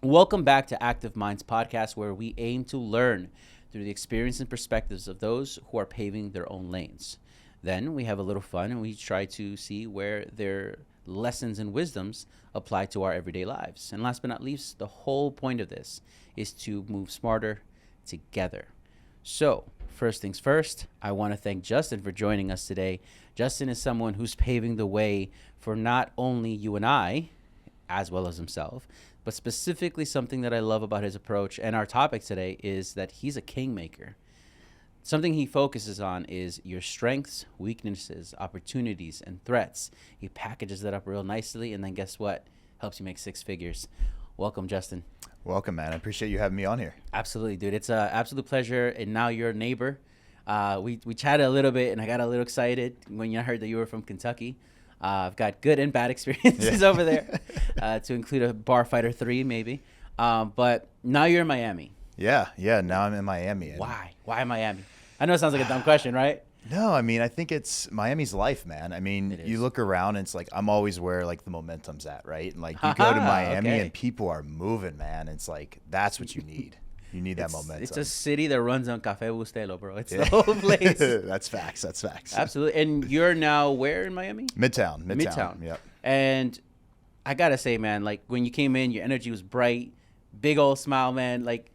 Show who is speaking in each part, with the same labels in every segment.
Speaker 1: Welcome back to Active Minds Podcast, where we aim to learn through the experience and perspectives of those who are paving their own lanes. Then we have a little fun and we try to see where their lessons and wisdoms apply to our everyday lives. And last but not least, the whole point of this is to move smarter together. So, first things first, I want to thank Justin for joining us today. Justin is someone who's paving the way for not only you and I, as well as himself, but specifically something that I love about his approach and our topic today is that he's a kingmaker. Something he focuses on is your strengths, weaknesses, opportunities, and threats. He packages that up real nicely, and then guess what? Helps you make six figures. Welcome, Justin.
Speaker 2: Welcome, man. I appreciate you having me on here.
Speaker 1: Absolutely, dude. It's an absolute pleasure. And now you're a neighbor. We chatted a little bit, and I got a little excited when I heard that you were from Kentucky. I've got good and bad experiences over there, to include a bar fighter 3 maybe. But now you're in Miami.
Speaker 2: Yeah. Now I'm in Miami.
Speaker 1: Why? Why Miami? I know it sounds like a dumb question, right?
Speaker 2: No, I mean, I think it's Miami's life, man. I mean, you look around and it's like, I'm always where like the momentum's at, right? And like you go to Miami and people are moving, man. It's like, that's what you need. You need that momentum. It's
Speaker 1: a city that runs on Café Bustelo, bro. It's the whole place.
Speaker 2: That's facts.
Speaker 1: Absolutely. And you're now where in Miami?
Speaker 2: Midtown.
Speaker 1: Yep. And I got to say, man, like when you came in, your energy was bright, big old smile, man. Like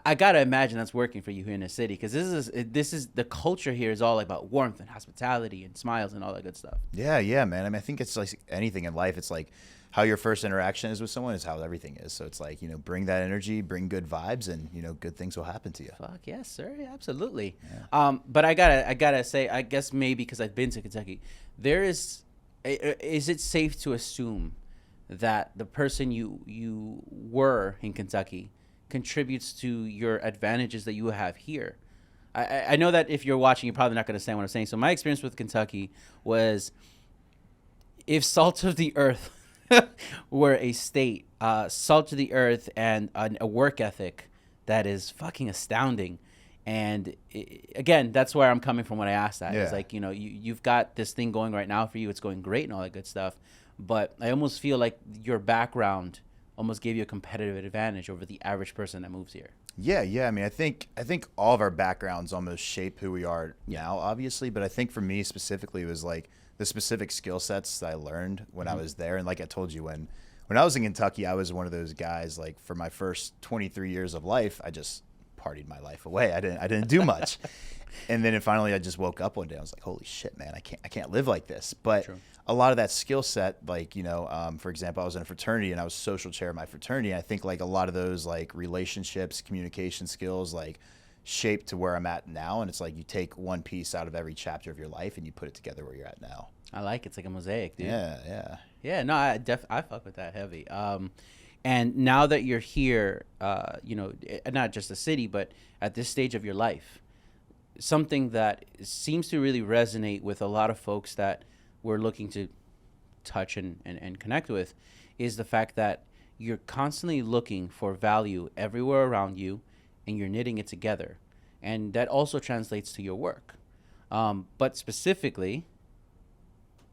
Speaker 1: I got to imagine that's working for you here in the city because this is the culture here is all about warmth and hospitality and smiles and all that good stuff.
Speaker 2: Yeah, man. I mean, I think it's like anything in life. It's like how your first interaction is with someone is how everything is. So it's like, bring that energy, bring good vibes, and, good things will happen to you.
Speaker 1: Fuck yes, sir. Absolutely. Yeah. But I gotta say, I guess maybe because I've been to Kentucky, is it safe to assume that the person you were in Kentucky contributes to your advantages that you have here? I know that if you're watching, you're probably not going to understand what I'm saying. So my experience with Kentucky was, if salt of the earth were a state, salt of the earth and a work ethic that is fucking astounding. And again, that's where I'm coming from when I asked that. Yeah. It's like, you've got this thing going right now for you. It's going great and all that good stuff. But I almost feel like your background almost gave you a competitive advantage over the average person that moves here.
Speaker 2: Yeah. I mean, I think all of our backgrounds almost shape who we are now, obviously. But I think for me specifically, it was like the specific skill sets that I learned when I was there. And like I told you, when I was in Kentucky, I was one of those guys, like for my first 23 years of life, I just partied my life away. I didn't do much. And then finally I just woke up one day. I was like, holy shit, man, I can't live like this. But True. A lot of that skill set, like, for example, I was in a fraternity and I was social chair of my fraternity. And I think like a lot of those like relationships, communication skills, like shaped to where I'm at now. And it's like you take one piece out of every chapter of your life and you put it together where you're at now.
Speaker 1: I like it. It's like a mosaic, dude.
Speaker 2: Yeah.
Speaker 1: No, I fuck with that heavy. And now that you're here, not just the city, but at this stage of your life, something that seems to really resonate with a lot of folks that we're looking to touch and connect with is the fact that you're constantly looking for value everywhere around you and you're knitting it together. And that also translates to your work. But specifically,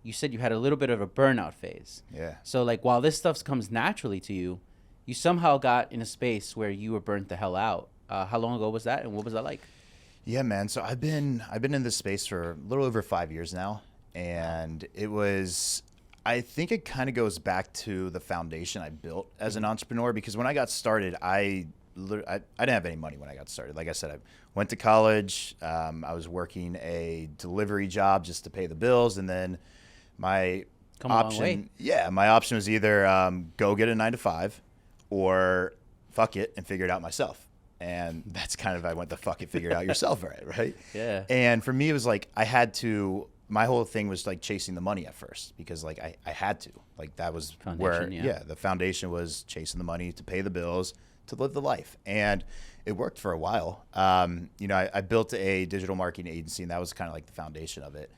Speaker 1: you said you had a little bit of a burnout phase.
Speaker 2: Yeah.
Speaker 1: So like while this stuff comes naturally to you, you somehow got in a space where you were burnt the hell out. How long ago was that and what was that like?
Speaker 2: Yeah, man. So I've been in this space for a little over 5 years now. And I think it kind of goes back to the foundation I built as an entrepreneur, because when I got started, I didn't have any money when I got started. Like I said, I went to college. I was working a delivery job just to pay the bills. And then my option was either go get a 9-to-5 or fuck it and figure it out myself. And that's kind of, I went the fuck it, figure it out yourself, right?
Speaker 1: Yeah.
Speaker 2: And for me, it was like my whole thing was like chasing the money at first, because like I had to, like that was the foundation was chasing the money to pay the bills, to live the life. And it worked for a while. I built a digital marketing agency, and that was kind of like the foundation of it.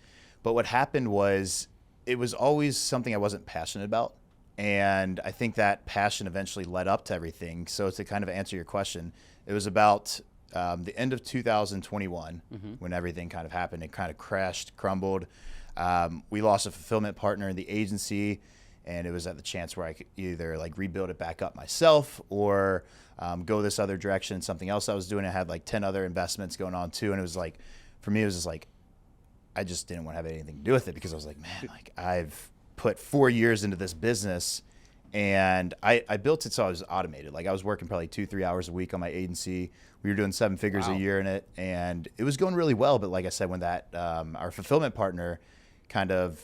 Speaker 2: But what happened was it was always something I wasn't passionate about. And I think that passion eventually led up to everything. So to kind of answer your question, it was about the end of 2021 when everything kind of happened. It kind of crashed, crumbled. We lost a fulfillment partner in the agency. And it was at the chance where I could either like rebuild it back up myself or go this other direction. Something else I was doing. I had like 10 other investments going on too. And it was like, for me, it was just like, I just didn't want to have anything to do with it because I was like, man, like I've put 4 years into this business and I built it so I was automated. Like I was working probably 2-3 hours a week on my agency. We were doing 7 figures a year in it and it was going really well. But like I said, when that, our fulfillment partner kind of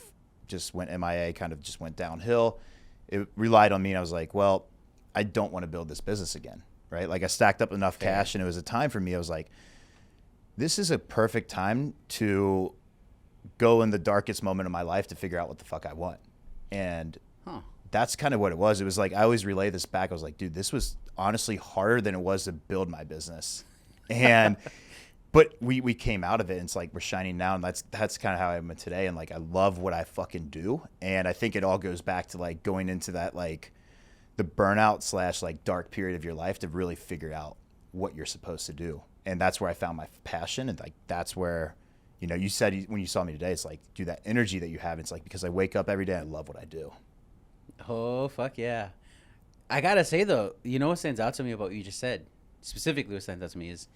Speaker 2: just went MIA, kind of just went downhill, it relied on me. And I was like, well, I don't want to build this business again. Right. Like I stacked up enough cash and it was a time for me. I was like, this is a perfect time to go in the darkest moment of my life to figure out what the fuck I want. And that's kind of what it was. It was like, I always relay this back. I was like, dude, this was honestly harder than it was to build my business. And, but we came out of it and it's like, we're shining now. And that's kind of how I am today. And like, I love what I fucking do. And I think it all goes back to like going into that, like the burnout / like dark period of your life to really figure out what you're supposed to do. And that's where I found my passion. And like, that's where, you know, you said when you saw me today, it's like, dude, that energy that you have, it's like, because I wake up every day, I love what I do.
Speaker 1: Oh, fuck yeah. I got to say, though, you know what stands out to me about what you just said? Specifically, what stands out to me is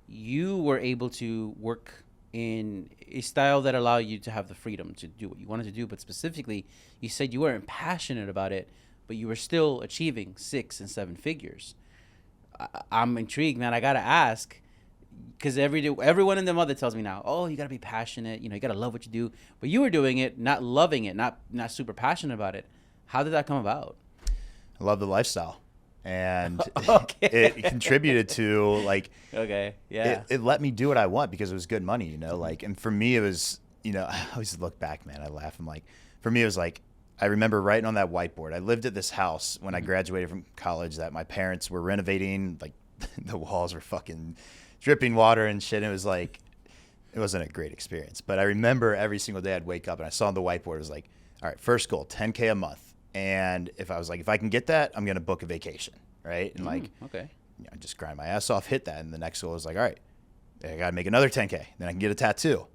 Speaker 1: you were able to work in a style that allowed you to have the freedom to do what you wanted to do. But specifically, you said you weren't passionate about it, but you were still achieving 6 and 7 figures. I'm intrigued, man. I got to ask. Because everyone in the mother tells me now, oh, you got to be passionate. You know, you got to love what you do. But you were doing it, not loving it, not super passionate about it. How did that come about?
Speaker 2: I love the lifestyle. And
Speaker 1: Okay.
Speaker 2: it contributed to like,
Speaker 1: okay, yeah.
Speaker 2: It let me do what I want because it was good money, you know, like, and for me, it was, you know, I always look back, man, I laugh. I'm like, for me, it was like, I remember writing on that whiteboard. I lived at this house when I graduated from college that my parents were renovating. Like the walls were fucking dripping water and shit. It was like, it wasn't a great experience. But I remember every single day I'd wake up and I saw on the whiteboard, it was like, all right, first goal, 10K a month. And if I was like, if I can get that, I'm going to book a vacation. Right. And like,
Speaker 1: okay,
Speaker 2: you know, I just grind my ass off, hit that. And the next goal was like, all right, I got to make another 10K. Then I can get a tattoo.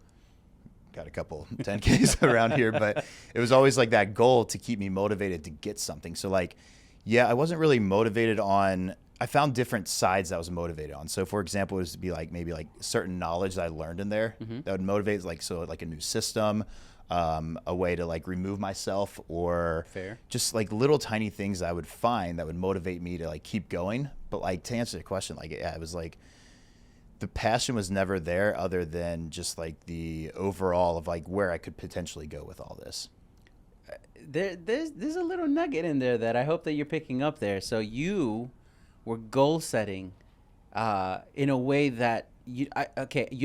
Speaker 2: Got a couple 10Ks around here, but it was always like that goal to keep me motivated to get something. So like, yeah, I wasn't really motivated on, I found different sides that I was motivated on. So for example, it was to be like, maybe like certain knowledge that I learned in there that would motivate, like, so like a new system, a way to like remove myself or just like little tiny things that I would find that would motivate me to like keep going. But like to answer the question, like, yeah, it was like, the passion was never there other than just like the overall of like where I could potentially go with all this.
Speaker 1: There's a little nugget in there that I hope that you're picking up there. So you were goal setting in a way that you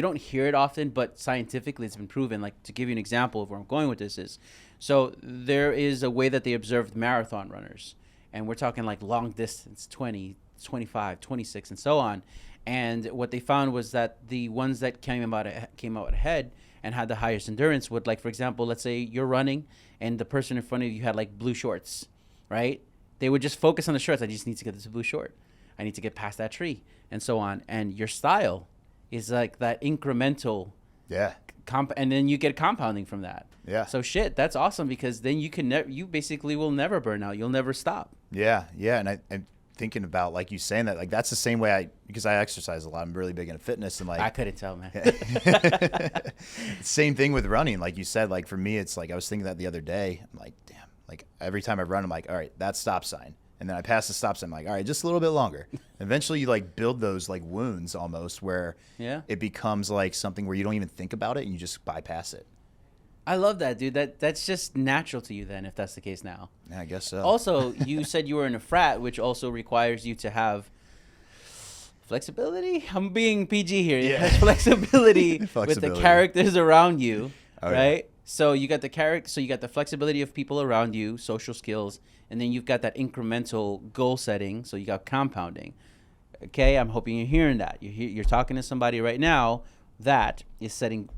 Speaker 1: don't hear it often, but scientifically it's been proven. Like, to give you an example of where I'm going with this is, so there is a way that they observed marathon runners, and we're talking like long distance, 20, 25, 26, and so on. And what they found was that the ones that came out ahead and had the highest endurance would, like, for example, let's say you're running and the person in front of you had like blue shorts, right? They would just focus on the shorts. I just need to get this blue short. I need to get past that tree, and so on. And your style is like that incremental, and then you get compounding from that.
Speaker 2: Yeah.
Speaker 1: So shit, that's awesome, because then you can you basically will never burn out. You'll never stop.
Speaker 2: Yeah, yeah, and I'm thinking about like you saying that, like that's the same way because I exercise a lot. I'm really big into fitness and like
Speaker 1: I couldn't tell, man.
Speaker 2: Same thing with running, like you said. Like for me, it's like I was thinking that the other day. I'm like, damn. Like every time I run, I'm like, all right, that stop sign. And then I pass the stop sign. I'm like, all right, just a little bit longer. Eventually, you like build those like wounds almost where it becomes like something where you don't even think about it and you just bypass it.
Speaker 1: I love that, dude. That's just natural to you then, if that's the case now.
Speaker 2: Yeah, I guess so.
Speaker 1: Also, you said you were in a frat, which also requires you to have flexibility. I'm being PG here.
Speaker 2: Yeah.
Speaker 1: Flexibility with the characters around you, right?
Speaker 2: Yeah.
Speaker 1: So you got the flexibility of people around you, social skills, and then you've got that incremental goal setting. So you got compounding. Okay, I'm hoping you're hearing that. You're talking to somebody right now that is setting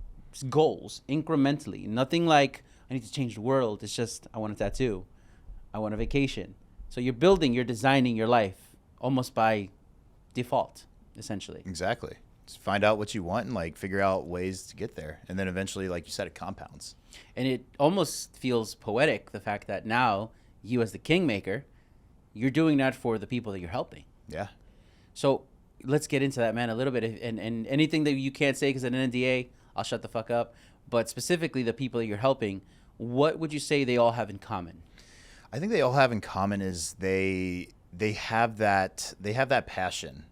Speaker 1: goals incrementally. Nothing like, I need to change the world. It's just, I want a tattoo. I want a vacation. So you're designing your life almost by default, essentially.
Speaker 2: Exactly. Just find out what you want and like figure out ways to get there. And then eventually, like you said, it compounds.
Speaker 1: And it almost feels poetic, the fact that now you as the kingmaker, you're doing that for the people that you're helping.
Speaker 2: Yeah.
Speaker 1: So let's get into that, man, a little bit. And anything that you can't say because of an NDA, I'll shut the fuck up. But specifically the people that you're helping, what would you say they all have in common?
Speaker 2: I think they all have in common is they have that passion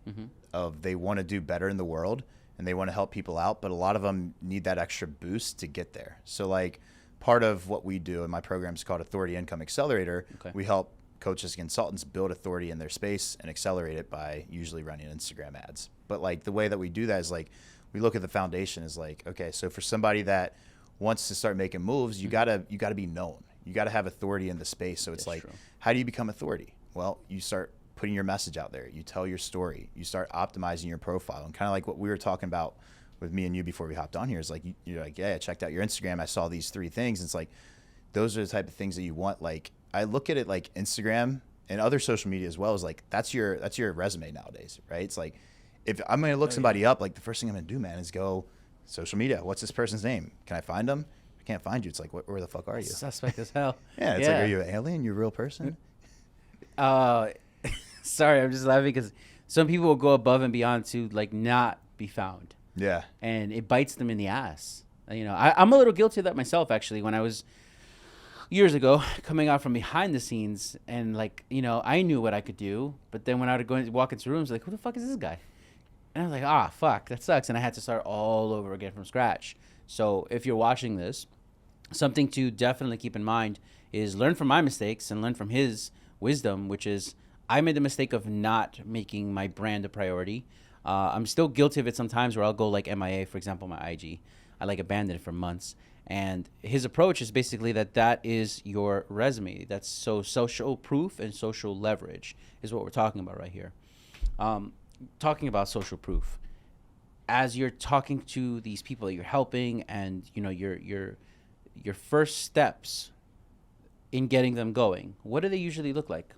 Speaker 2: of they want to do better in the world and they want to help people out, but a lot of them need that extra boost to get there. So like part of what we do in my program is called Authority Income Accelerator. Okay. We help coaches and consultants build authority in their space and accelerate it by usually running Instagram ads. But like the way that we do that is like we look at the foundation is like, okay, so for somebody that wants to start making moves, you gotta be known. You gotta have authority in the space. So it's That's like, true. How do you become authority? Well, you start putting your message out there. You tell your story. You start optimizing your profile. And kind of like what we were talking about with me and you before we hopped on here is like, you're like, yeah, I checked out your Instagram. I saw these 3 things. It's like, those are the type of things that you want. Like I look at it like Instagram and other social media as well as like, that's your resume nowadays, right? It's like, if I'm going to look somebody up, like the first thing I'm going to do, man, is go social media. What's this person's name? Can I find them? I can't find you. It's like, where the fuck are you?
Speaker 1: Suspect as hell.
Speaker 2: Yeah. It's like, are you an alien? You a real person?
Speaker 1: Sorry, I'm just laughing because some people will go above and beyond to like not be found.
Speaker 2: Yeah.
Speaker 1: And it bites them in the ass. You know, I'm a little guilty of that myself, actually, when I was years ago coming out from behind the scenes and like, you know, I knew what I could do. But then when I would walk into rooms, like, who the fuck is this guy? And I was like, fuck, that sucks. And I had to start all over again from scratch. So if you're watching this, something to definitely keep in mind is learn from my mistakes and learn from his wisdom, which is I made the mistake of not making my brand a priority. I'm still guilty of it sometimes where I'll go like MIA, for example, my IG. I like abandoned it for months. And his approach is basically that is your resume. That's so social proof and social leverage is what we're talking about right here. Talking about social proof. As you're talking to these people that you're helping and, you know, your first steps in getting them going, what do they usually look like?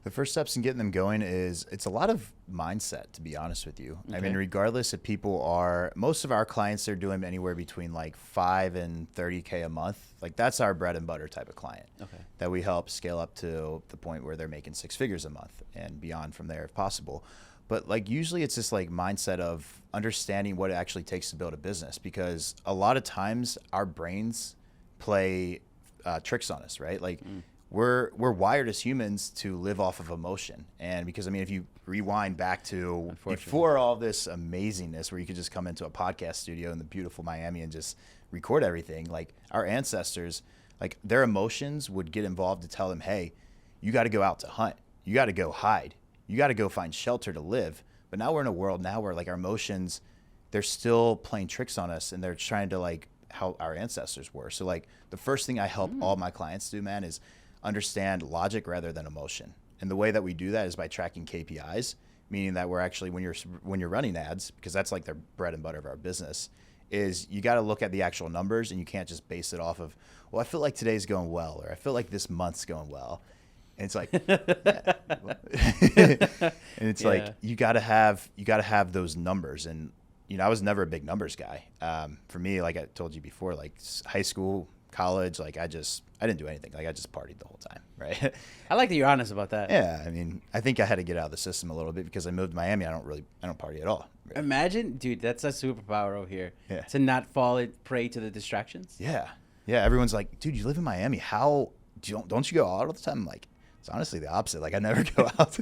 Speaker 2: The first steps in getting them going is it's a lot of mindset, to be honest with you. Okay. I mean, regardless if people are, most of our clients are doing anywhere between like 5 and 30K a month. Like that's our bread and butter type of client that we help scale up to the point where they're making 6 figures a month and beyond from there if possible. But like usually it's this like mindset of understanding what it actually takes to build a business, because a lot of times our brains play tricks on us, right? Like we're wired as humans to live off of emotion. And because I mean, if you rewind back to before all this amazingness where you could just come into a podcast studio in the beautiful Miami and just record everything, like our ancestors, like their emotions would get involved to tell them, hey, you got to go out to hunt. You got to go hide. You got to go find shelter to live. But now we're in a world now where like our emotions, they're still playing tricks on us and they're trying to like how our ancestors were. So like the first thing I help all my clients do, man, is understand logic rather than emotion. And the way that we do that is by tracking KPIs, meaning that we're actually, when you're running ads, because that's like the bread and butter of our business, is you got to look at the actual numbers and you can't just base it off of, well, I feel like today's going well, or I feel like this month's going well. And it's like, and it's like, you gotta have those numbers. And, you know, I was never a big numbers guy. For me, like I told you before, like high school, college, like I didn't do anything. Like I just partied the whole time. Right.
Speaker 1: I like that you're honest about that.
Speaker 2: Yeah. I mean, I think I had to get out of the system a little bit because I moved to Miami. I don't party at all. Really.
Speaker 1: Imagine, dude, that's a superpower over here. Yeah. To not fall prey to the distractions.
Speaker 2: Yeah. Yeah. Everyone's like, dude, you live in Miami. How don't you go out all the time? I'm like, it's honestly the opposite. Like I never go out.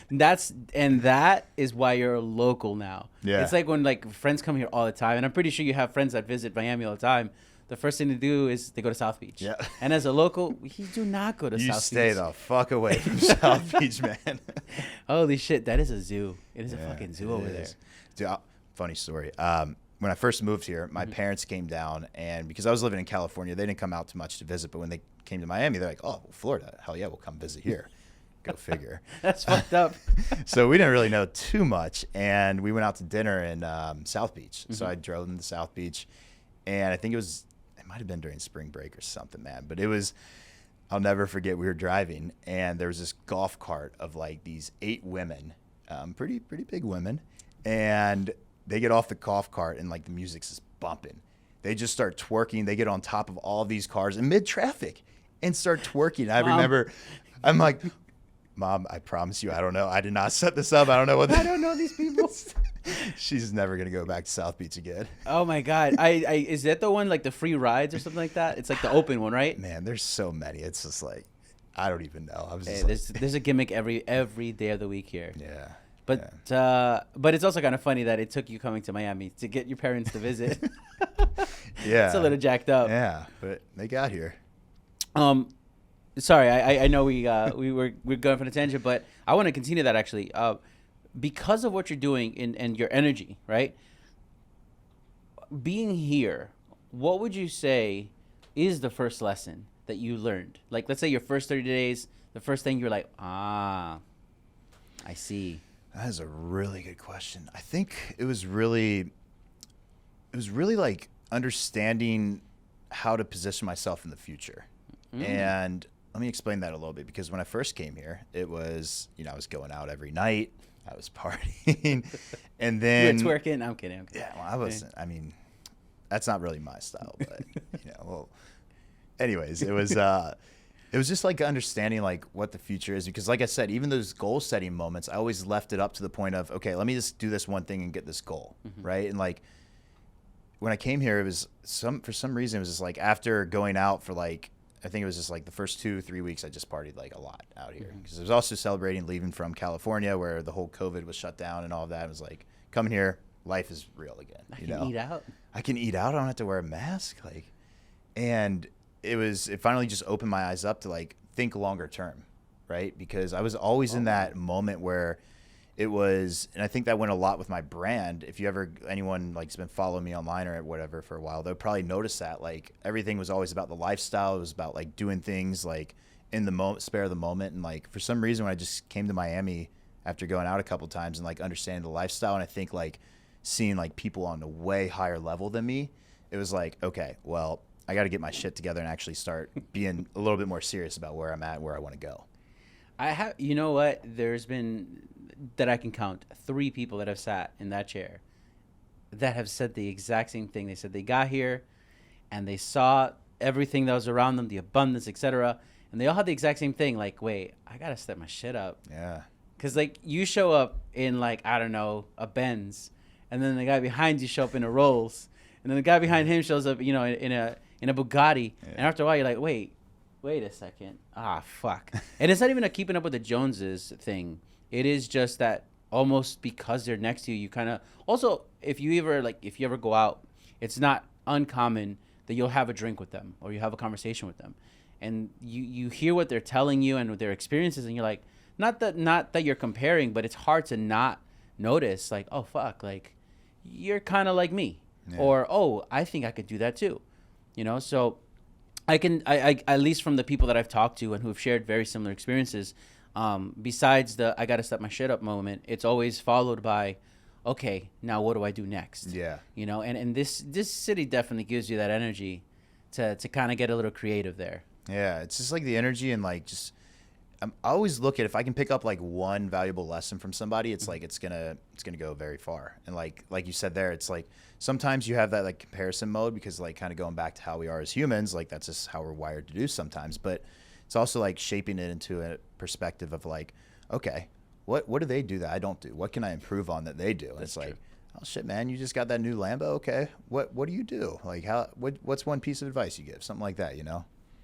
Speaker 1: that is why you're a local now.
Speaker 2: Yeah.
Speaker 1: It's like when like friends come here all the time, and I'm pretty sure you have friends that visit Miami all the time. The first thing to do is they go to South Beach.
Speaker 2: Yeah.
Speaker 1: And as a local, you do not go to South Beach.
Speaker 2: You stay the fuck away from South Beach, man.
Speaker 1: Holy shit, that is a zoo. It is a fucking zoo over there.
Speaker 2: Dude, funny story. When I first moved here, my parents came down, and because I was living in California, they didn't come out too much to visit. But when they came to Miami, they're like, "Oh, Florida, hell yeah, we'll come visit here." Go figure.
Speaker 1: That's fucked up.
Speaker 2: So we didn't really know too much, and we went out to dinner in South Beach. So I drove them to South Beach, and I think it might have been during spring break or something, man. But it was, I'll never forget. We were driving, and there was this golf cart of like these 8 women, pretty big women, and they get off the golf cart and like the music's just bumping. They just start twerking. They get on top of all of these cars in mid-traffic. and start twerking. I
Speaker 1: Mom.
Speaker 2: remember, I'm like, Mom, I promise you, I don't know. I did not set this up. I don't know what.
Speaker 1: I don't know these people.
Speaker 2: She's never gonna go back to South Beach again.
Speaker 1: Oh my God. I is that the one like the free rides or something like that? It's like the open one, right?
Speaker 2: Man, there's so many. It's just like, I don't even know. I was just
Speaker 1: Hey,
Speaker 2: like,
Speaker 1: there's a gimmick every day of the week here.
Speaker 2: yeah.
Speaker 1: But
Speaker 2: yeah.
Speaker 1: but it's also kind of funny that it took you coming to Miami to get your parents to visit.
Speaker 2: Yeah.
Speaker 1: It's a little jacked up.
Speaker 2: Yeah, but they got here.
Speaker 1: Sorry, I know we're going for a tangent, but I want to continue that actually. Because of what you're doing and your energy, right? Being here, what would you say is the first lesson that you learned? Like, let's say your first 30 days, the first thing you're like, I see.
Speaker 2: That is a really good question. I think it was really like understanding how to position myself in the future. And let me explain that a little bit, because when I first came here, it was, I was going out every night. I was partying. And then
Speaker 1: You were twerking? I'm kidding.
Speaker 2: yeah, well, I wasn't. I mean, that's not really my style, but well, anyways, it was just like understanding like what the future is, because like I said, even those goal setting moments, I always left it up to the point of, okay, let me just do this one thing and get this goal, right? And like when I came here, it was for some reason it was just like after going out for like, I think it was just like the first 2-3 weeks, I just partied like a lot out here, because I was also celebrating leaving from California where the whole COVID was shut down and all of that. It was like, coming here, life is real again.
Speaker 1: I can eat out.
Speaker 2: I can eat out. I don't have to wear a mask. Like, and it finally just opened my eyes up to like think longer term, right? Because I was always in that moment where it was, and I think that went a lot with my brand. If anyone like's been following me online or whatever for a while, they'll probably notice that like everything was always about the lifestyle. It was about like doing things like in the moment, spare the moment. And like for some reason, when I just came to Miami after going out a couple times and like understanding the lifestyle, and I think like seeing like people on a way higher level than me, it was like, okay, well, I got to get my shit together and actually start being a little bit more serious about where I'm at and where I want to go.
Speaker 1: You know what? There's been, that I can count, 3 people that have sat in that chair that have said the exact same thing. They said they got here and they saw everything that was around them, the abundance, etc. And they all had the exact same thing. Like, wait, I got to step my shit up.
Speaker 2: Yeah.
Speaker 1: Because like you show up in like, I don't know, a Benz, and then the guy behind you show up in a Rolls, and then the guy behind him shows up, in a Bugatti. Yeah. And after a while, you're like, wait a second. Fuck. And it's not even a keeping up with the Joneses thing. It is just that almost because they're next to you, you kind of also, if you ever go out, it's not uncommon that you'll have a drink with them or you have a conversation with them, and you hear what they're telling you and what their experiences, and you're like, not that you're comparing, but it's hard to not notice like, oh fuck, like you're kind of like me, or oh, I think I could do that too, So I at least from the people that I've talked to and who have shared very similar experiences, besides the I got to step my shit up moment, it's always followed by, okay, now what do I do next?
Speaker 2: Yeah.
Speaker 1: And this city definitely gives you that energy to kind of get a little creative there.
Speaker 2: Yeah, it's just like the energy, and like just I always look at, if I can pick up like one valuable lesson from somebody, it's like it's gonna go very far. And like you said there, it's like sometimes you have that like comparison mode, because like kind of going back to how we are as humans, like that's just how we're wired to do sometimes. But it's also like shaping it into a perspective of like, okay, what do they do that I don't do? What can I improve on that they do? And it's like, oh shit, man, you just got that new Lambo. Okay, what do you do? Like what's one piece of advice you give? Something like that,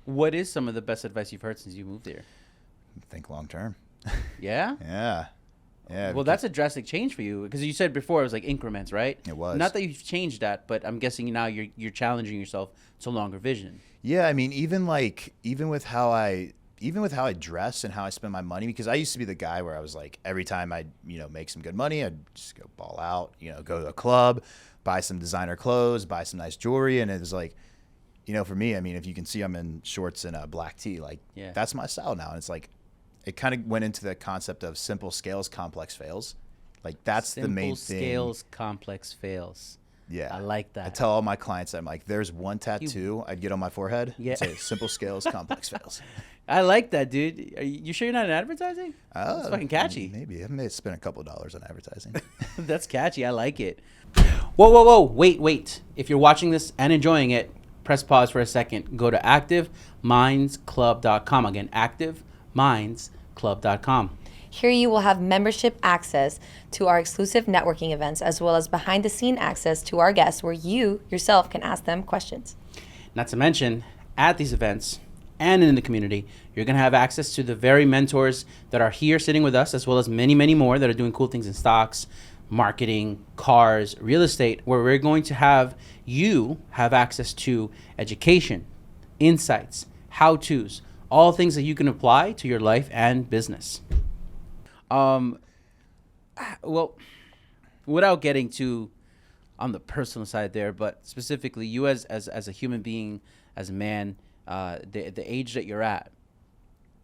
Speaker 2: What
Speaker 1: is some of the best advice you've heard since you moved here?
Speaker 2: Think long term.
Speaker 1: Yeah?
Speaker 2: Yeah.
Speaker 1: Well, that's a drastic change for you, because you said before it was like increments, right?
Speaker 2: It was.
Speaker 1: Not that you've changed that, but I'm guessing now you're challenging yourself to longer vision.
Speaker 2: Yeah, I mean, even with how I dress and how I spend my money, because I used to be the guy where I was like, every time I make some good money, I'd just go ball out, go to a club, buy some designer clothes, buy some nice jewelry, and it was like, for me, I mean, if you can see, I'm in shorts and a black tee, like that's my style now. And it's like, it kind of went into the concept of simple scales, complex fails. Like that's the main thing.
Speaker 1: Simple scales, complex fails.
Speaker 2: Yeah.
Speaker 1: I like that.
Speaker 2: I tell all my clients that I'm like, there's one tattoo I'd get on my forehead.
Speaker 1: Yeah.
Speaker 2: Say simple scales, complex fails.
Speaker 1: I like that, dude. Are you sure you're not in advertising? That's fucking catchy.
Speaker 2: Maybe. I may spend a couple of dollars on advertising.
Speaker 1: That's catchy. I like it. Whoa. Wait. If you're watching this and enjoying it, press pause for a second. Go to activemindsclub.com. Again, activemindsclub.com.
Speaker 3: Here you will have membership access to our exclusive networking events, as well as behind-the-scene access to our guests where you yourself can ask them questions.
Speaker 1: Not to mention, at these events and in the community, you're going to have access to the very mentors that are here sitting with us, as well as many, many more that are doing cool things in stocks, marketing, cars, real estate, where we're going to have you have access to education, insights, how-tos, all things that you can apply to your life and business. Well, without getting too on the personal side there, but specifically you as a human being, as a man, the age that you're at,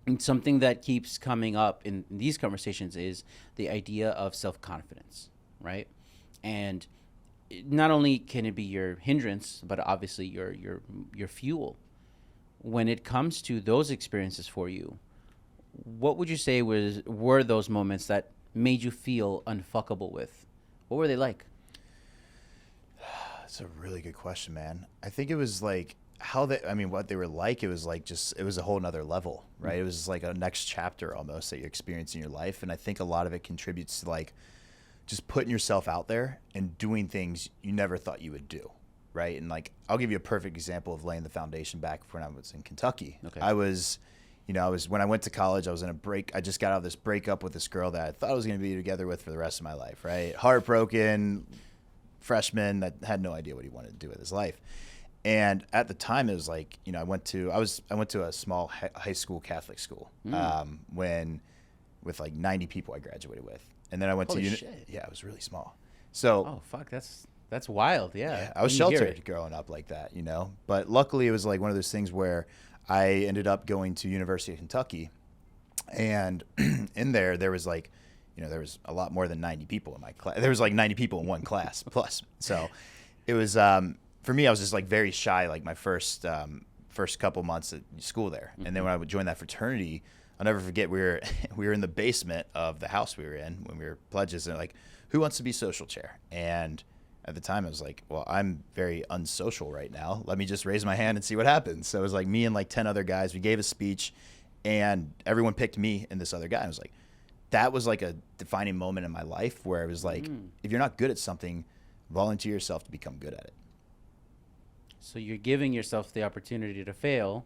Speaker 1: and something that keeps coming up in these conversations is the idea of self-confidence, right? And not only can it be your hindrance, but obviously your fuel. When it comes to those experiences for you, what would you say were those moments that made you feel unfuckable with? What were they like?
Speaker 2: That's a really good question, man. I think it was like what they were like, it was like it was a whole nother level, right? It was like a next chapter almost that you experience in your life. And I think a lot of it contributes to like just putting yourself out there and doing things you never thought you would do, right? And like, I'll give you a perfect example of laying the foundation back when I was in Kentucky.
Speaker 1: Okay.
Speaker 2: When I went to college, I was in a break. I just got out of this breakup with this girl that I thought I was going to be together with for the rest of my life, right? Heartbroken, freshman that had no idea what he wanted to do with his life. And at the time, it was like, I went to a small high school Catholic school with like 90 people I graduated with. And then I went
Speaker 1: Holy
Speaker 2: to
Speaker 1: shit.
Speaker 2: Yeah, it was really small. So
Speaker 1: Oh fuck, that's wild. Yeah,
Speaker 2: I was
Speaker 1: When you hear
Speaker 2: sheltered
Speaker 1: it.
Speaker 2: growing up like that, But luckily, it was like one of those things where I ended up going to University of Kentucky, and in there was like, there was a lot more than 90 people in my class. There was like 90 people in one class plus. So it was for me, I was just like very shy, like my first couple months at school there. Mm-hmm. And then when I would join that fraternity, I'll never forget we were in the basement of the house we were in when we were pledges, and like, who wants to be social chair? And at the time, I was like, well, I'm very unsocial right now. Let me just raise my hand and see what happens. So it was like me and like 10 other guys. We gave a speech, and everyone picked me and this other guy. And I was like, that was like a defining moment in my life where it was like, if you're not good at something, volunteer yourself to become good at it.
Speaker 1: So you're giving yourself the opportunity to fail,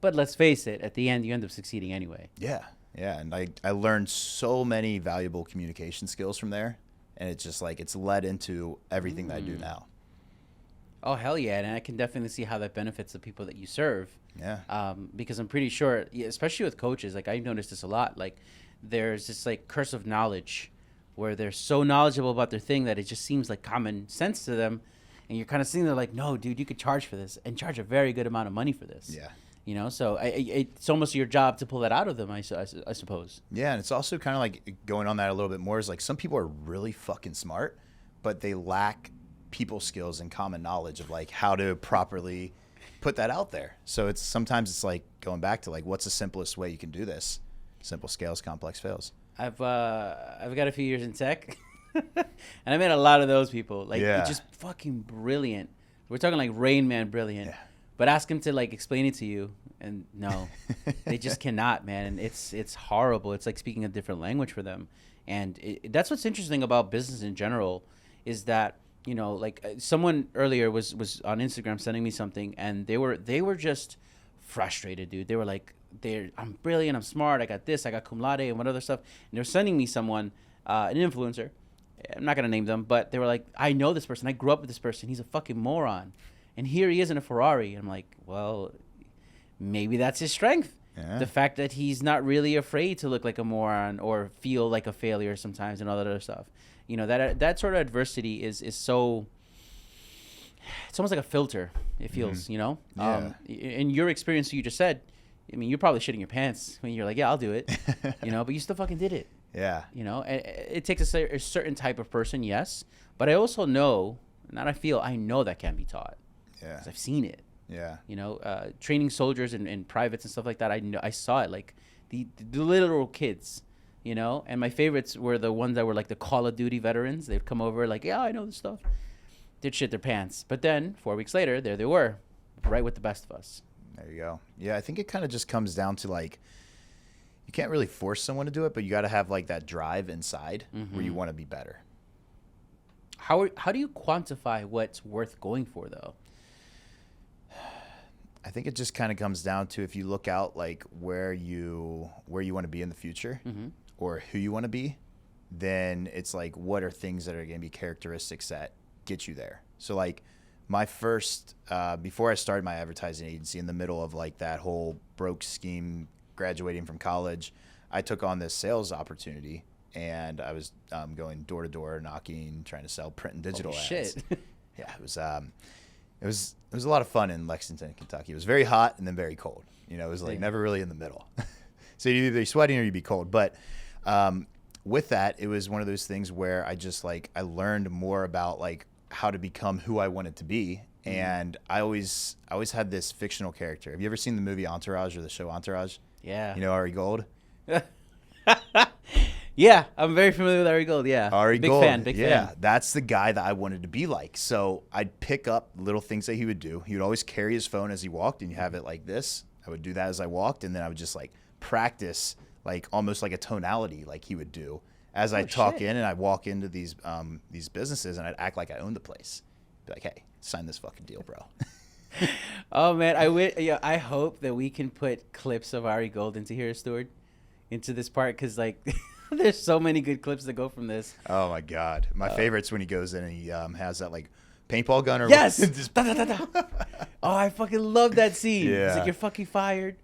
Speaker 1: but let's face it, at the end, you end up succeeding anyway.
Speaker 2: Yeah. And I learned so many valuable communication skills from there. And it's just like, it's led into everything that I do now.
Speaker 1: Oh, hell yeah. And I can definitely see how that benefits the people that you serve.
Speaker 2: Yeah.
Speaker 1: Because I'm pretty sure, especially with coaches, like I've noticed this a lot, like there's this like curse of knowledge where they're so knowledgeable about their thing that it just seems like common sense to them. And you're kind of sitting there like, no, dude, you could charge for this and charge a very good amount of money for this.
Speaker 2: Yeah.
Speaker 1: So it's almost your job to pull that out of them, I suppose.
Speaker 2: Yeah, and it's also kind of like going on that a little bit more is like some people are really fucking smart, but they lack people skills and common knowledge of like how to properly put that out there. So sometimes it's like going back to like, what's the simplest way you can do this? Simple scales, complex fails.
Speaker 1: I've got a few years in tech, and I met a lot of those people. Like, just fucking brilliant. We're talking like Rain Man brilliant.
Speaker 2: Yeah.
Speaker 1: But ask them to like explain it to you, and no, they just cannot, man. And it's horrible. It's like speaking a different language for them. And that's what's interesting about business in general, is that like someone earlier was on Instagram sending me something, and they were just frustrated, dude. They were like, I'm brilliant, I'm smart, I got this, I got cum laude, and what other stuff. And they're sending me someone, an influencer. I'm not gonna name them, but they were like, I know this person, I grew up with this person, he's a fucking moron. And here he is in a Ferrari. And I'm like, well, maybe that's his strength. Yeah. The fact that he's not really afraid to look like a moron or feel like a failure sometimes and all that other stuff. That sort of adversity is so, it's almost like a filter, it feels,
Speaker 2: Yeah.
Speaker 1: In your experience, you just said, I mean, you're probably shitting your pants when you're like, yeah, I'll do it, but you still fucking did it.
Speaker 2: Yeah.
Speaker 1: It takes a certain type of person, yes. But I also know, I know that can be taught.
Speaker 2: Yeah.
Speaker 1: Because I've seen it.
Speaker 2: Yeah.
Speaker 1: Training soldiers and privates and stuff like that. I saw it, like the literal kids, and my favorites were the ones that were like the Call of Duty veterans. They'd come over like, yeah, I know this stuff. They'd shit their pants. But then 4 weeks later, there they were, right with the best of us.
Speaker 2: There you go. Yeah, I think it kind of just comes down to like, you can't really force someone to do it, but you got to have like that drive inside where you want to be better.
Speaker 1: How do you quantify what's worth going for, though?
Speaker 2: I think it just kind of comes down to, if you look out like where you want to be in the future or who you want to be, then it's like, what are things that are going to be characteristics that get you there? So like my first, before I started my advertising agency, in the middle of like that whole broke scheme, graduating from college, I took on this sales opportunity, and I was going door to door, knocking, trying to sell print and digital ads.
Speaker 1: Shit.
Speaker 2: Yeah, it was a lot of fun in Lexington, Kentucky. It was very hot and then very cold. You know, it was like never really in the middle. So you'd either be sweating or you'd be cold. But with that, it was one of those things where I just like, I learned more about like how to become who I wanted to be. And I always had this fictional character. Have you ever seen the movie Entourage or the show Entourage?
Speaker 1: Yeah.
Speaker 2: You know Ari Gold?
Speaker 1: Yeah, I'm very familiar with Ari Gold. Yeah,
Speaker 2: Ari
Speaker 1: big
Speaker 2: Gold.
Speaker 1: fan. Big
Speaker 2: yeah,
Speaker 1: fan.
Speaker 2: that's the guy that I wanted to be like. So I'd pick up little things that he would do. He would always carry his phone as he walked, and you have it like this. I would do that as I walked, and then I would just like practice, like almost like a tonality, like he would do as I talk in, and I walk into these businesses, and I'd act like I owned the place. Be like, hey, sign this fucking deal, bro.
Speaker 1: Oh man, I hope that we can put clips of Ari Gold into here, Stuart, into this part, because like there's so many good clips that go from this.
Speaker 2: Oh my god, my favorite's when he goes in and he has that like paintball gun or
Speaker 1: Yes.
Speaker 2: just
Speaker 1: Da, da, da, da. Oh, I fucking love that scene.
Speaker 2: Yeah.
Speaker 1: It's like, you're fucking fired.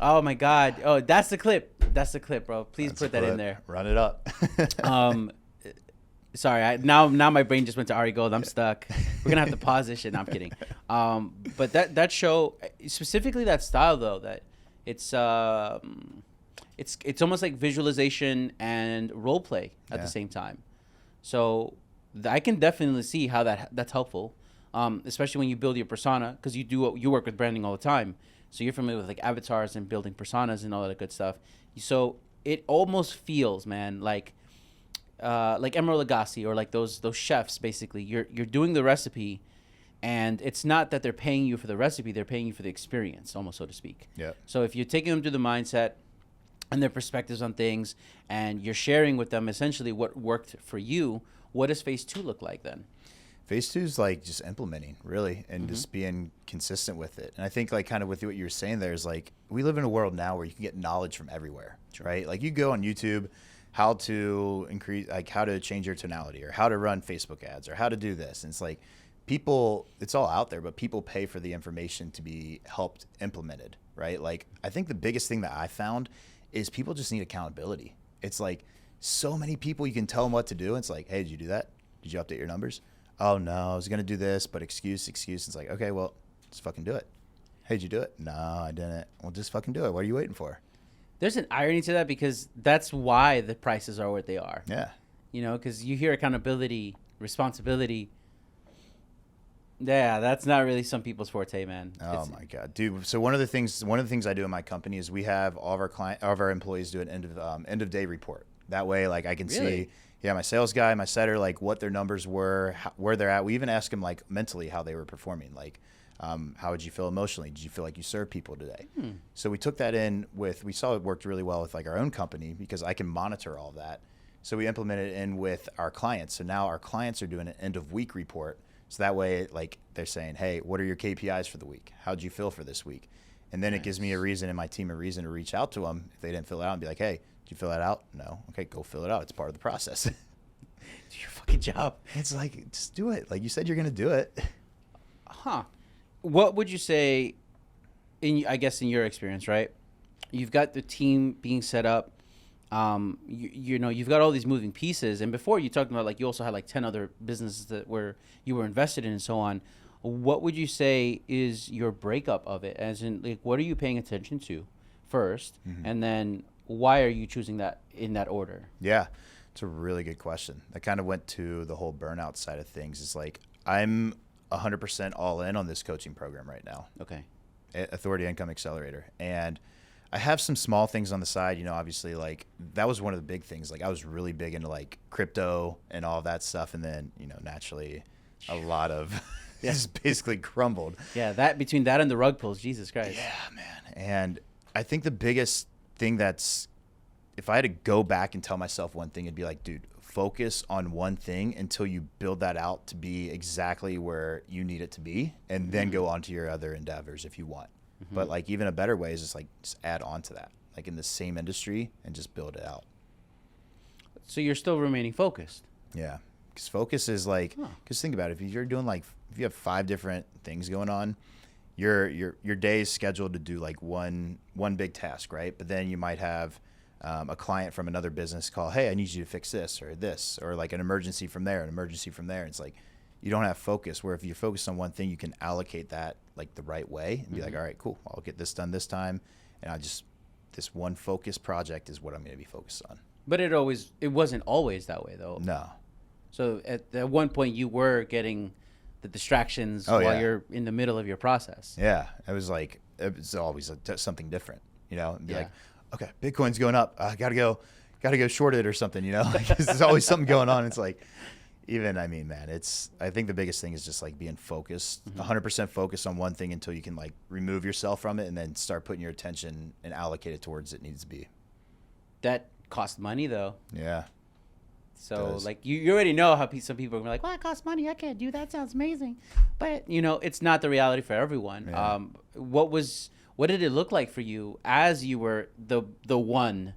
Speaker 1: Oh my god. Oh, that's the clip. That's the clip, bro. Please
Speaker 2: That's
Speaker 1: put
Speaker 2: a
Speaker 1: that in
Speaker 2: clip.
Speaker 1: there.
Speaker 2: Run it up.
Speaker 1: Sorry, now my brain just went to Ari Gold. I'm stuck. We're gonna have to pause this shit. No, I'm kidding. But that show, specifically that style though, that it's almost like visualization and role play at the same time. So I can definitely see how that's helpful, especially when you build your persona, because you work with branding all the time. So you're familiar with like avatars and building personas and all that good stuff. So it almost feels, man, like Emeril Lagasse or like those chefs. Basically, you're doing the recipe, and it's not that they're paying you for the recipe; they're paying you for the experience, almost, so to speak.
Speaker 2: Yeah.
Speaker 1: So if you're taking them through the mindset and their perspectives on things, and you're sharing with them essentially what worked for you, what does phase 2 look like then?
Speaker 2: Phase 2 is like just implementing, really, and just being consistent with it. And I think like kind of with what you were saying there is like, we live in a world now where you can get knowledge from everywhere, right? Like you go on YouTube, how to change your tonality, or how to run Facebook ads, or how to do this. And it's like people, it's all out there, but people pay for the information to be helped implemented, right? Like I think the biggest thing that I found is people just need accountability. It's like so many people, you can tell them what to do. It's like, hey, did you do that? Did you update your numbers? Oh no, I was going to do this, but excuse. It's like, okay, well, just fucking do it. Hey, did you do it? No, I didn't. Well, just fucking do it. What are you waiting for?
Speaker 1: There's an irony to that, because that's why the prices are what they are.
Speaker 2: Yeah.
Speaker 1: You know, because you hear accountability, responsibility. Yeah, that's not really some people's forte, man.
Speaker 2: Oh my god, dude! So one of the things I do in my company is we have all of our employees do an end of day report. That way, like I can see, my sales guy, my setter, like what their numbers were, where they're at. We even ask them like mentally how they were performing. Like, how would you feel emotionally? Did you feel like you served people today? So we took that in we saw it worked really well with like our own company, because I can monitor all that. So we implemented it in with our clients. So now our clients are doing an end of week report. So that way, like they're saying, hey, what are your KPIs for the week? How'd you feel for this week? And then it gives me a reason, and my team a reason to reach out to them if they didn't fill it out, and be like, hey, did you fill that out? No. Okay, go fill it out. It's part of the process.
Speaker 1: Do your fucking job.
Speaker 2: It's like, just do it. Like you said, you're going to do it.
Speaker 1: Huh. What would you say, I guess in your experience, right? You've got the team being set up. You know, you've got all these moving pieces, and before you talked about like you also had like 10 other businesses that you were invested in and so on. What would you say is your breakup of it? As in, like, what are you paying attention to first, and then why are you choosing that in that order?
Speaker 2: Yeah, it's a really good question. That kind of went to the whole burnout side of things. It's like I'm 100% all in on this coaching program right now.
Speaker 1: Okay.
Speaker 2: Authority Income Accelerator, and I have some small things on the side, you know, obviously like that was one of the big things. Like I was really big into like crypto and all that stuff. And then, you know, naturally a lot of
Speaker 1: Yeah.
Speaker 2: just basically crumbled.
Speaker 1: Yeah, that between that and the rug pulls, Jesus Christ.
Speaker 2: Yeah, man. And I think the biggest thing that's, if I had to go back and tell myself one thing, it'd be like, dude, focus on one thing until you build that out to be exactly where you need it to be, and then go on to your other endeavors if you want. But like, even a better way is just like, just add on to that, like in the same industry, and just build it out.
Speaker 1: So you're still remaining focused.
Speaker 2: Yeah. Because focus is like, because think about it, if you're doing like, if you have 5 different things going on, your day is scheduled to do like one big task, right? But then you might have a client from another business call, hey, I need you to fix this, or like an emergency from there, an emergency from there. It's like, you don't have focus, where if you focus on one thing, you can allocate that like the right way and be like, all right, cool, I'll get this done this time. And this one focus project is what I'm going to be focused on.
Speaker 1: But it wasn't always that way though.
Speaker 2: No.
Speaker 1: So at one point you were getting the distractions while you're in the middle of your process.
Speaker 2: Yeah. It was always something different, and be like, okay, Bitcoin's going up. I gotta go short it or something, there's always something going on. It's like, I think the biggest thing is just like being focused, 100% focused on one thing until you can like remove yourself from it, and then start putting your attention and allocate it towards it needs to be.
Speaker 1: That costs money though.
Speaker 2: Yeah.
Speaker 1: So like you already know how some people are like, well, it costs money, I can't do that, sounds amazing. But it's not the reality for everyone.
Speaker 2: Yeah.
Speaker 1: What did it look like for you as you were the one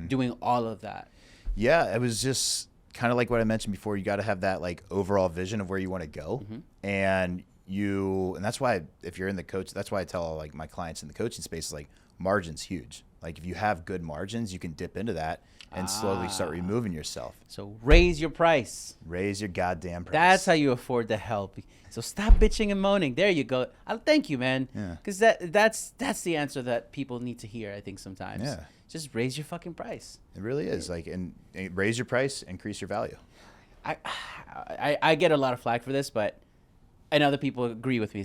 Speaker 1: doing all of that?
Speaker 2: Yeah, it was just kind of like what I mentioned before. You got to have that like overall vision of where you want to go. And that's why if you're in the coach, that's why I tell like my clients in the coaching space, like, margin's huge. Like, if you have good margins, you can dip into that and slowly start removing yourself.
Speaker 1: So raise your price.
Speaker 2: Raise your goddamn price.
Speaker 1: That's how you afford the help. So stop bitching and moaning. There you go. Thank you, man.
Speaker 2: Yeah.
Speaker 1: Because that's the answer that people need to hear, I think, sometimes.
Speaker 2: Yeah.
Speaker 1: Just raise your fucking price.
Speaker 2: It really is. Like, and raise your price, increase your value.
Speaker 1: I get a lot of flack for this, and other people agree with me.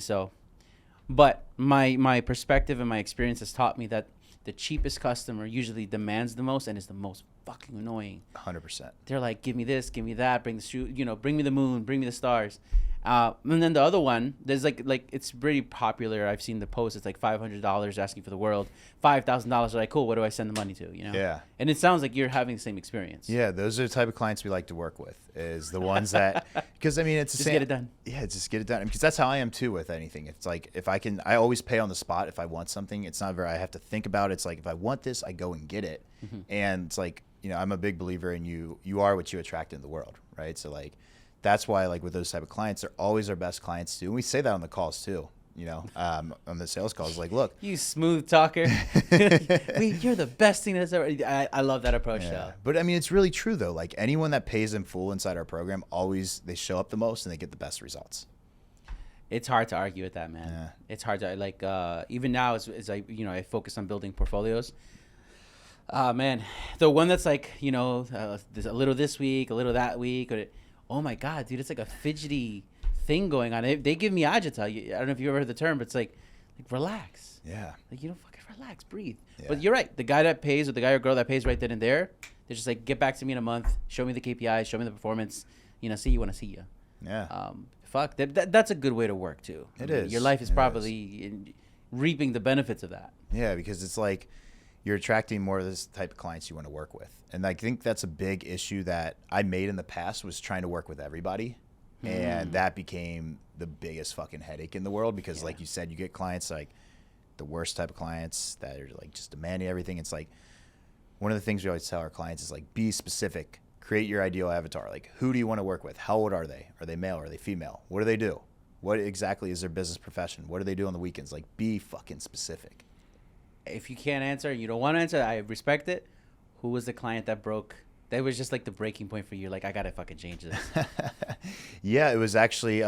Speaker 1: But my perspective and my experience has taught me that the cheapest customer usually demands the most and is the most fucking annoying.
Speaker 2: 100%. They're
Speaker 1: like, give me this, give me that, bring the shoe, bring me the moon, bring me the stars. And then the other one, there's like it's pretty popular. I've seen the post. It's like $500 asking for the world, $5,000. Like, cool. What do I send the money to?
Speaker 2: Yeah.
Speaker 1: And it sounds like you're having the same experience.
Speaker 2: Yeah, those are the type of clients we like to work with. Is the ones that, because it's the
Speaker 1: just
Speaker 2: same.
Speaker 1: Get it done.
Speaker 2: Yeah, just get it done. Because that's how I am too with anything. It's like, if I can, I always pay on the spot if I want something. It's not I have to think about it. It's like, if I want this, I go and get it. And it's like, I'm a big believer in you are what you attract in the world, right? So like, that's why, like, with those type of clients, they're always our best clients too. And we say that on the calls too, on the sales calls. Like, look,
Speaker 1: you smooth talker, you're the best thing that's ever. I love that approach though.
Speaker 2: But it's really true though. Like, anyone that pays in full inside our program, always they show up the most and they get the best results.
Speaker 1: It's hard to argue with that, man.
Speaker 2: Yeah.
Speaker 1: It's hard to even now as I focus on building portfolios. Man, the one that's like, there's a little this week, a little that week, oh my God, dude, it's like a fidgety thing going on. They give me agita. I don't know if you ever heard the term, but it's like relax.
Speaker 2: Yeah.
Speaker 1: Like, fucking relax, breathe.
Speaker 2: Yeah.
Speaker 1: But you're right. The guy that pays, or the guy or girl that pays right then and there, they're just like, get back to me in a month, show me the KPIs, show me the performance, see you when I see you.
Speaker 2: Yeah.
Speaker 1: That's a good way to work too.
Speaker 2: It is.
Speaker 1: Your life is probably reaping the benefits of that.
Speaker 2: Yeah, because it's like, you're attracting more of this type of clients you want to work with. And I think that's a big issue that I made in the past, was trying to work with everybody. And that became the biggest fucking headache in the world, because like you said, you get clients like the worst type of clients that are like just demanding everything. It's like, one of the things we always tell our clients is like, be specific, create your ideal avatar. Like, who do you want to work with? How old are they? Are they male? Are they female? What do they do? What exactly is their business profession? What do they do on the weekends? Like, be fucking specific.
Speaker 1: If you can't answer and you don't want to answer, I respect it. Who was the client that broke? That was just like the breaking point for you. Like, I got to fucking change this.
Speaker 2: Yeah, it was actually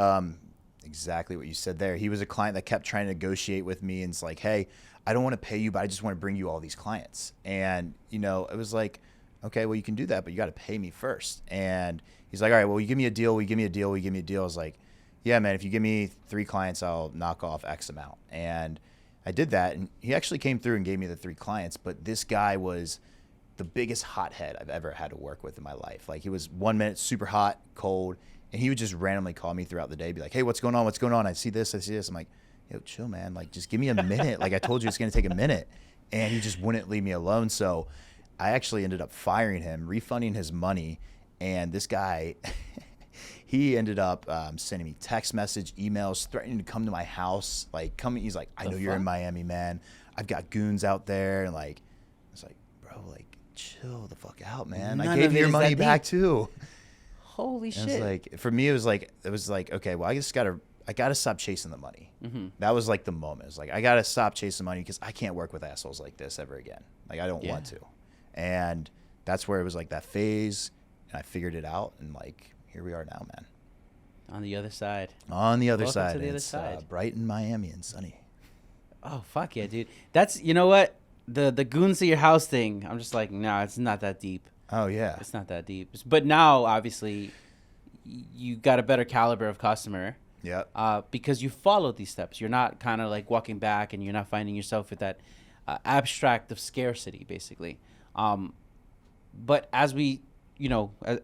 Speaker 2: exactly what you said there. He was a client that kept trying to negotiate with me, and it's like, hey, I don't want to pay you, but I just want to bring you all these clients. And, it was like, okay, well, you can do that, but you got to pay me first. And he's like, all right, well, you give me a deal. We give me a deal. We give me a deal. I was like, yeah, man, if you give me 3 clients, I'll knock off X amount. And I did that, and he actually came through and gave me the 3 clients. But this guy was the biggest hothead I've ever had to work with in my life. Like, he was 1 minute super hot, cold, And he would just randomly call me throughout the day, be like, hey, what's going on? What's going on? I see this. I'm like, yo, chill, man. Like, just give me a minute. Like I told you, it's going to take a minute. And he just wouldn't leave me alone. So I actually ended up firing him, refunding his money. And this guy, he ended up sending me text message, emails, threatening to come to my house. Like, he's like, I know you're in Miami, man. I've got goons out there. And like, it's like, bro, like, chill the fuck out, man. I gave you your money back too.
Speaker 1: Holy shit.
Speaker 2: It was like, for me, it was like, okay, well, I gotta stop chasing the money. That was like the moment. It was like, I gotta stop chasing money because I can't work with assholes like this ever again. Like, I don't want to. And that's where it was like that phase, and I figured it out, and like, here we are now, man.
Speaker 1: On the other side.
Speaker 2: On the other
Speaker 1: Welcome
Speaker 2: side.
Speaker 1: to the other
Speaker 2: It's
Speaker 1: side.
Speaker 2: bright in Miami and sunny.
Speaker 1: Oh, fuck yeah, dude. That's, you know what? The goons to your house thing, I'm just like, nah, it's not that deep.
Speaker 2: Oh, yeah.
Speaker 1: It's not that deep. But now, obviously, you got a better caliber of customer.
Speaker 2: Yeah.
Speaker 1: Because you followed these steps. You're not kind of like walking back and you're not finding yourself with that abstract of scarcity, basically. But as we,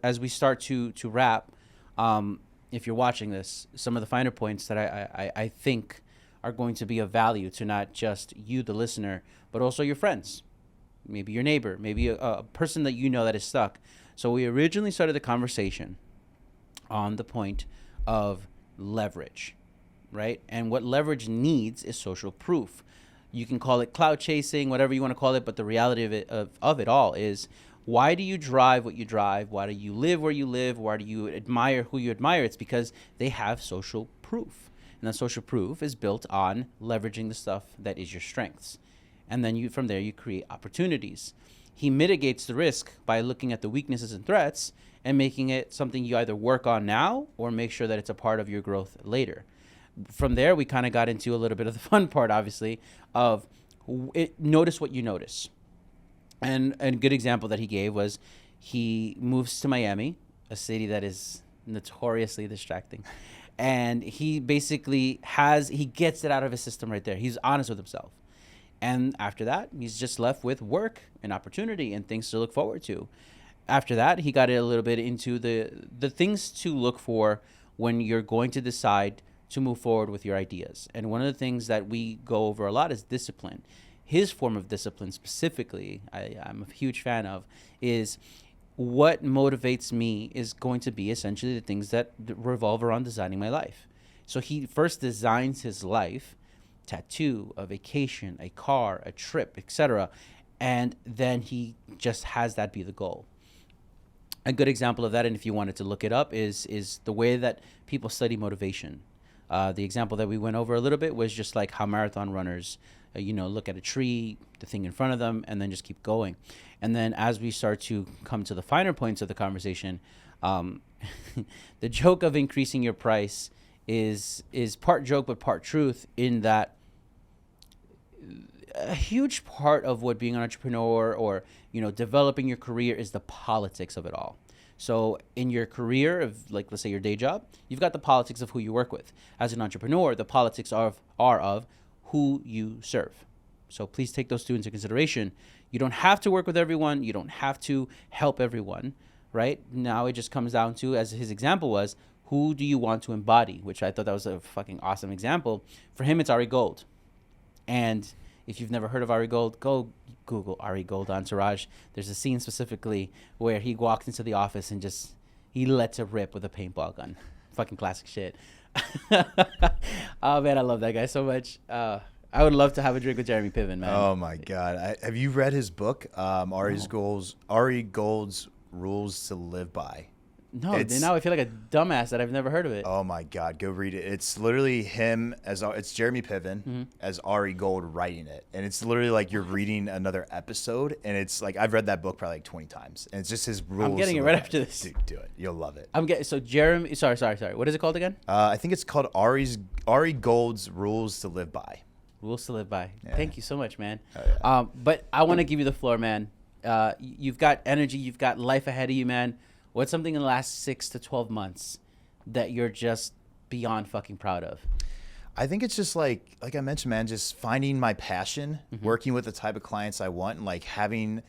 Speaker 1: as we start to wrap, if you're watching this, some of the finer points that I think are going to be of value to not just you, the listener, but also your friends, maybe your neighbor, maybe a person that you know that is stuck. So we originally started the conversation on the point of leverage, right? And what leverage needs is social proof. You can call it clout chasing, whatever you want to call it, but the reality of it all is, why do you drive what you drive? Why do you live where you live? Why do you admire who you admire? It's because they have social proof. And that social proof is built on leveraging the stuff that is your strengths. And then from there, you create opportunities. He mitigates the risk by looking at the weaknesses and threats and making it something you either work on now or make sure that it's a part of your growth later. From there, we kind of got into a little bit of the fun part, obviously, of notice what you notice. And a good example that he gave was he moves to Miami, a city that is notoriously distracting. And he basically he gets it out of his system right there. He's honest with himself. And after that, he's just left with work and opportunity and things to look forward to. After that, he got a little bit into the things to look for when you're going to decide to move forward with your ideas. And one of the things that we go over a lot is discipline. His form of discipline specifically, I'm a huge fan of, is what motivates me is going to be essentially the things that revolve around designing my life. So he first designs his life, tattoo, a vacation, a car, a trip, etc. And then he just has that be the goal. A good example of that, and if you wanted to look it up, is the way that people study motivation. The example that we went over a little bit was just like how marathon runners, look at a tree, the thing in front of them, and then just keep going. And then as we start to come to the finer points of the conversation, the joke of increasing your price is part joke but part truth, in that a huge part of what being an entrepreneur or developing your career is the politics of it all. So in your career of, like, let's say your day job, you've got the politics of who you work with. As an entrepreneur, the politics are of who you serve. So please take those two into consideration. You don't have to work with everyone. You don't have to help everyone, right? Now it just comes down to, as his example was, who do you want to embody? Which I thought that was a fucking awesome example. For him, it's Ari Gold. And if you've never heard of Ari Gold, go Google Ari Gold Entourage. There's a scene specifically where he walks into the office and he lets it rip with a paintball gun. Fucking classic shit. Oh, man, I love that guy so much. I would love to have a drink with Jeremy Piven, man.
Speaker 2: Oh, my God. Have you read his book, Ari Gold's Rules to Live By?
Speaker 1: No, now I feel like a dumbass that I've never heard of it.
Speaker 2: Oh my God, go read it. It's literally him it's Jeremy Piven as Ari Gold writing it, and it's literally like you're reading another episode, and it's like I've read that book probably like 20 times, and it's just his rules.
Speaker 1: I'm getting it right after this.
Speaker 2: Dude, do it. You'll love it.
Speaker 1: Jeremy. Sorry. What is it called again?
Speaker 2: I think it's called Ari Gold's Rules to Live By.
Speaker 1: Rules to Live By.
Speaker 2: Yeah.
Speaker 1: Thank you so much, man.
Speaker 2: Oh, yeah.
Speaker 1: But I want to give you the floor, man. You've got energy. You've got life ahead of you, man. What's something in the last 6 to 12 months that you're just beyond fucking proud of?
Speaker 2: I think it's just like I mentioned, man, just finding my passion, working with the type of clients I want, and like having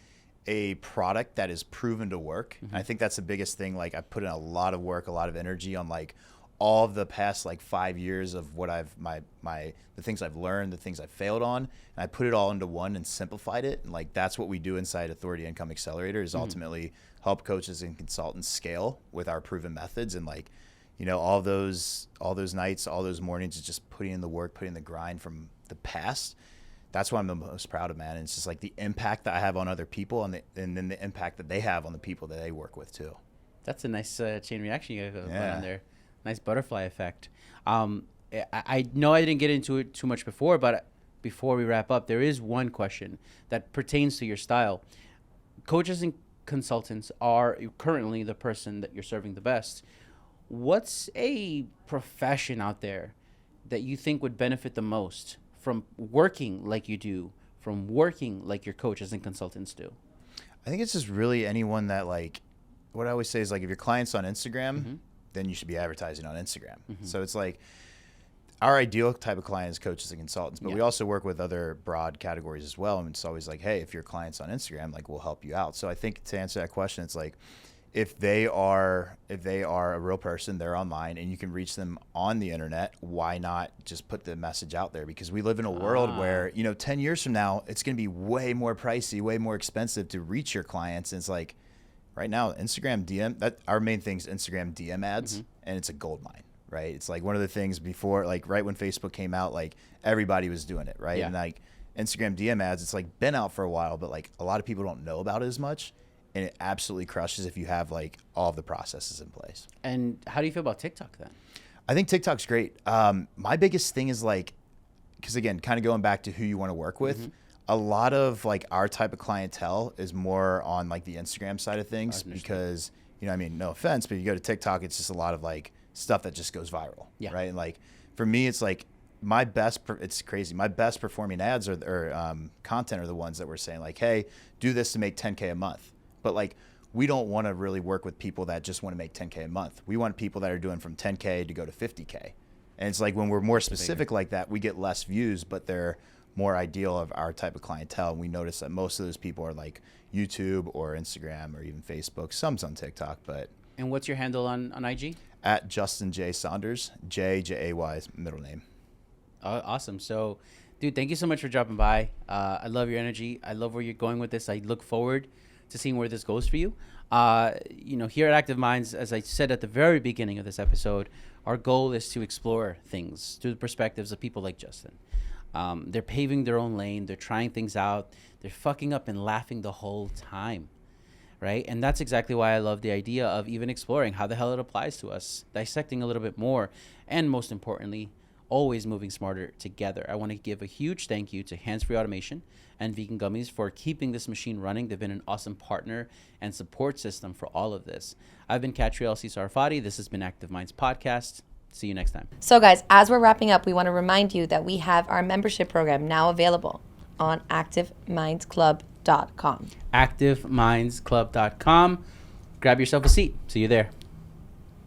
Speaker 2: a product that is proven to work. And I think that's the biggest thing. Like I put in a lot of work, a lot of energy on like all of the past like 5 years of what I've the things I've learned, the things I've failed on, and I put it all into one and simplified it. And like that's what we do inside Authority Income Accelerator is ultimately help coaches and consultants scale with our proven methods. And like, you know, all those nights, all those mornings is just putting in the work, putting in the grind from the past. That's what I'm the most proud of, man. And it's just like the impact that I have on other people and then the impact that they have on the people that they work with too.
Speaker 1: That's a nice chain reaction you got going on there. Nice butterfly effect. I know I didn't get into it too much before, but before we wrap up, there is one question that pertains to your style. Coaches and consultants are currently the person that you're serving the best. What's a profession out there that you think would benefit the most from working like you do, from working like your coaches and consultants do?
Speaker 2: I think it's just really anyone that like, what I always say is like, if your client's on Instagram, then you should be advertising on Instagram. So it's like our ideal type of client is coaches and consultants, but we also work with other broad categories as well. And it's always like, hey, if your client's on Instagram, like we'll help you out. So I think to answer that question, it's like, if they are a real person, they're online and you can reach them on the internet, why not just put the message out there? Because we live in a world where, you know, 10 years from now, it's going to be way more pricey, way more expensive to reach your clients. And it's like right now, Instagram DM, that our main thing is Instagram DM ads, and it's a gold mine, right? It's like one of the things before, like right when Facebook came out, like everybody was doing it, right? And like Instagram DM ads, it's like been out for a while, but like a lot of people don't know about it as much. And it absolutely crushes if you have like all of the processes in place.
Speaker 1: And how do you feel about TikTok then?
Speaker 2: I think TikTok's great. My biggest thing is like, because again, kind of going back to who you want to work with, a lot of like our type of clientele is more on like the Instagram side of things because, you know, I mean, no offense, but you go to TikTok, it's just a lot of like stuff that just goes viral, right? And like for me, it's like it's crazy. My best performing ads or content are the ones that we're saying like, hey, do this to make 10K a month. But like, we don't want to really work with people that just want to make 10K a month. We want people that are doing from 10K to go to 50K. And it's like when we're more specific like that, we get less views, but they're more ideal of our type of clientele. And we notice that most of those people are like YouTube or Instagram or even Facebook. Some's on TikTok, but.
Speaker 1: And what's your handle on IG?
Speaker 2: At Justin J. Saunders, J-A-Y's middle name.
Speaker 1: Awesome. So, dude, thank you so much for dropping by. I love your energy. I love where you're going with this. I look forward to seeing where this goes for you. You know, here at Active Minds, as I said at the very beginning of this episode, our goal is to explore things through the perspectives of people like Justin. They're paving their own lane. They're trying things out. They're fucking up and laughing the whole time, right? And that's exactly why I love the idea of even exploring how the hell it applies to us, dissecting a little bit more, and most importantly, always moving smarter together. I want to give a huge thank you to Hands Free Automation and Vegan Gummies for keeping this machine running. They've been an awesome partner and support system for all of this. I've been Catriel C. Sarfati. This has been Active Minds Podcast. See you next time.
Speaker 3: So guys, as we're wrapping up, we want to remind you that we have our membership program now available on ActiveMindsClub.com.
Speaker 1: ActiveMindsClub.com. Grab yourself a seat. See you there.